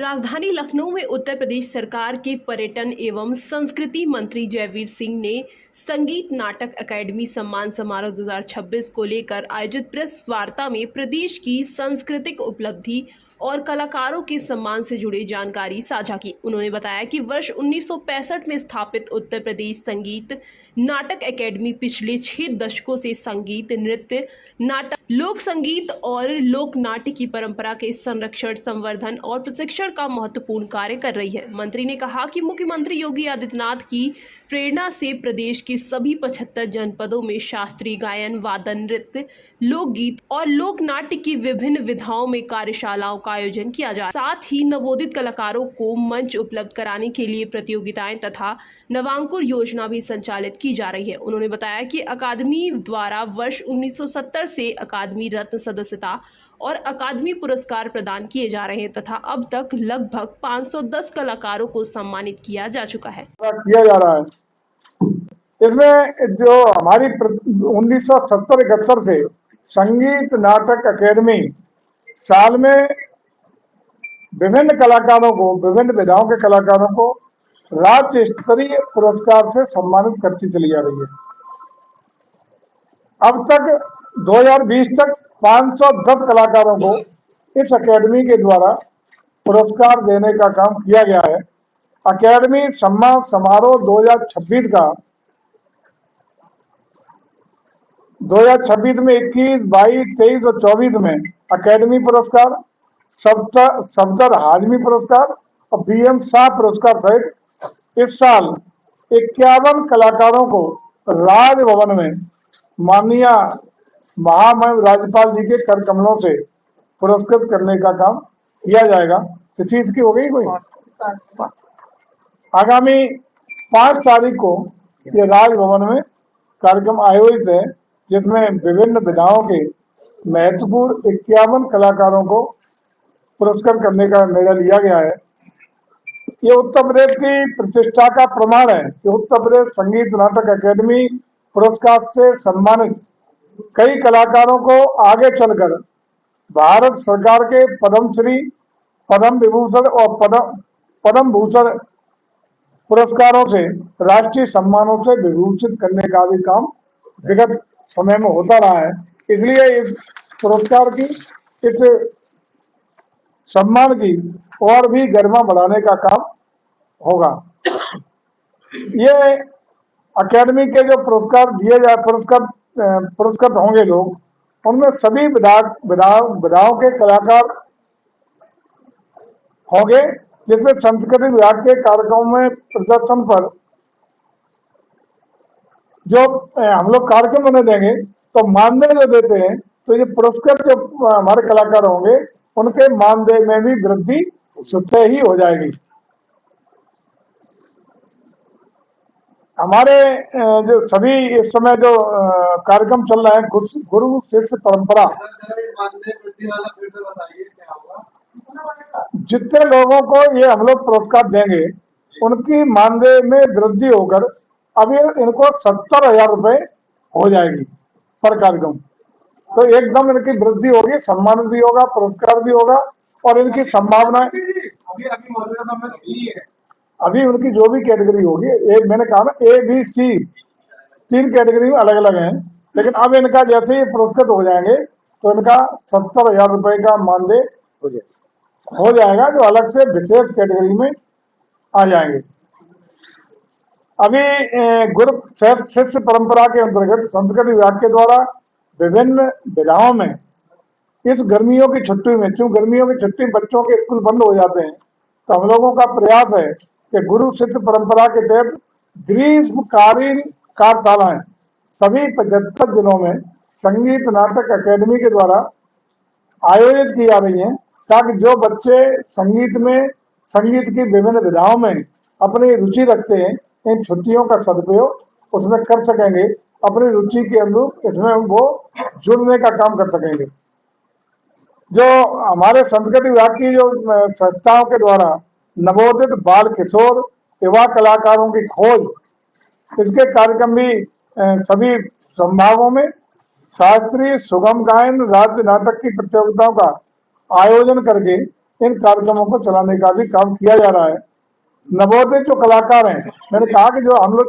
राजधानी लखनऊ में उत्तर प्रदेश सरकार के पर्यटन एवं संस्कृति मंत्री जयवीर सिंह ने संगीत नाटक अकादमी सम्मान समारोह 2026 को लेकर आयोजित प्रेस वार्ता में प्रदेश की सांस्कृतिक उपलब्धि और कलाकारों के सम्मान से जुड़ी जानकारी साझा की। उन्होंने बताया कि वर्ष 1965 में स्थापित उत्तर प्रदेश संगीत नाटक अकादमी पिछले 6 दशकों से संगीत, नृत्य, नाटक, लोक संगीत और लोक नाट्य की परंपरा के संरक्षण, संवर्धन और प्रशिक्षण का महत्वपूर्ण कार्य कर रही है। मंत्री ने कहा कि मुख्यमंत्री योगी आदित्यनाथ की प्रेरणा से प्रदेश के सभी 75 जनपदों में शास्त्रीय गायन, वादन, नृत्य, लोकगीत और लोक नाट्य की विभिन्न विधाओं में कार्यशालाओं का आयोजन किया जा रहा है। साथ ही नवोदित कलाकारों को मंच उपलब्ध कराने के लिए प्रतियोगिताएं तथा नवांकुर योजना भी संचालित की जा रही है। उन्होंने बताया कि अकादमी द्वारा वर्ष 1970 से अकादमी रत्न सदस्यता और अकादमी पुरस्कार प्रदान किए जा रहे हैं तथा अब तक लगभग 510 कलाकारों को सम्मानित किया जा चुका है। किया जा रहा है। इसमें जो हमारी 1970-71 से संगीत नाटक अकादमी साल में विभिन्न कलाकारों को, विभिन्न विधाओं के कलाकारों को राज्य स्तरीय पुरस्कार से सम्मानित करती चली जा रही है। अब तक 2020 तक 510 कलाकारों को इस अकादमी के द्वारा पुरस्कार देने का काम किया गया है। अकादमी सम्मान समारोह 2026 का 2026 में 21, 22, 23 और 24 में अकादमी पुरस्कार, सफदर हाजमी पुरस्कार और बीएम शाह पुरस्कार सहित इस साल 51 कलाकारों को राजभवन में माननीय महामहिम राज्यपाल जी के कर कमलों से पुरस्कृत करने का काम किया जाएगा। तो चीज की हो गई कोई आगामी 5 तारीख को ये राजभवन में कार्यक्रम आयोजित है, जिसमें विभिन्न विधाओं के महत्वपूर्ण 51 कलाकारों को पुरस्कार करने का निर्णय लिया गया है। ये उत्तर प्रदेश की प्रतिष्ठा का प्रमाण है कि उत्तर प्रदेश संगीत नाटक अकादमी पुरस्कार से सम्मानित कई कलाकारों को आगे चलकर भारत सरकार के पद्मश्री, पद्म विभूषण और पद्म भूषण पुरस्कारों से, राष्ट्रीय सम्मानों से विभूषित करने का भी काम विगत समय में होता रहा है। इसलिए इस पुरस्कार की, इस सम्मान की और भी गरिमा बढ़ाने का काम होगा। ये अकादमी के जो पुरस्कार दिए जाए, पुरस्कृत होंगे लोग, उनमें सभी विधाओं के कलाकार होंगे, जिसमें संस्कृति विभाग के कार्यक्रमों में प्रदर्शन पर जो हम लोग कार्यक्रम उन्हें देंगे तो मानदेय जो देते हैं, तो ये पुरस्कृत जो हमारे कलाकार होंगे उनके मानदेय में भी वृद्धि स्वतः ही हो जाएगी। हमारे जो सभी इस समय जो कार्यक्रम चल रहा है, गुरु शिष्य परंपरा, जितने लोगों को ये हम लोग पुरस्कार देंगे उनकी मानदेय में वृद्धि होकर अभी इनको 70,000 रुपए हो जाएगी पर कार्यक्रम। तो एकदम इनकी वृद्धि होगी, सम्मान भी होगा, पुरस्कार भी होगा और इनकी संभावना अभी उनकी जो भी कैटेगरी होगी, मैंने कहा ना ए बी सी 3 कैटेगरी में अलग अलग हैं, लेकिन अब इनका जैसे ही पुरस्कृत हो जाएंगे तो इनका 70,000 रुपए का मानदेय हो जाएगा, जो अलग से विशेष कैटेगरी में आ जाएंगे। अभी गुरु शिष्य परंपरा के अंतर्गत संस्कृति विभाग के द्वारा विभिन्न विधाओं में इस गर्मियों की छुट्टी में, क्यों गर्मियों की छुट्टी बच्चों के स्कूल बंद हो जाते हैं, तो हम लोगों का प्रयास है कि गुरु शिष्य परंपरा के तहत ग्रीष्मकालीन कार्यशालाएं सभी 75 जिलों में संगीत नाटक अकादमी के द्वारा आयोजित की जा रही हैं, ताकि जो बच्चे संगीत की विभिन्न विधाओं में अपनी रुचि रखते हैं, इन छुट्टियों का सदुपयोग उसमें कर सकेंगे, अपनी रुचि के अनुरूप इसमें वो जुड़ने का काम कर सकेंगे। जो हमारे संस्कृति विभाग की जो संस्थाओं के द्वारा नवोदित बाल किशोर युवा कलाकारों की खोज, इसके कार्यक्रम भी सभी संभागों में शास्त्रीय सुगम गायन राज्य नाटक की प्रतियोगिताओं का आयोजन करके इन कार्यक्रमों को चलाने का भी काम किया जा रहा है। नवोदित जो कलाकार हैं, मैंने कहा कि जो हम लोग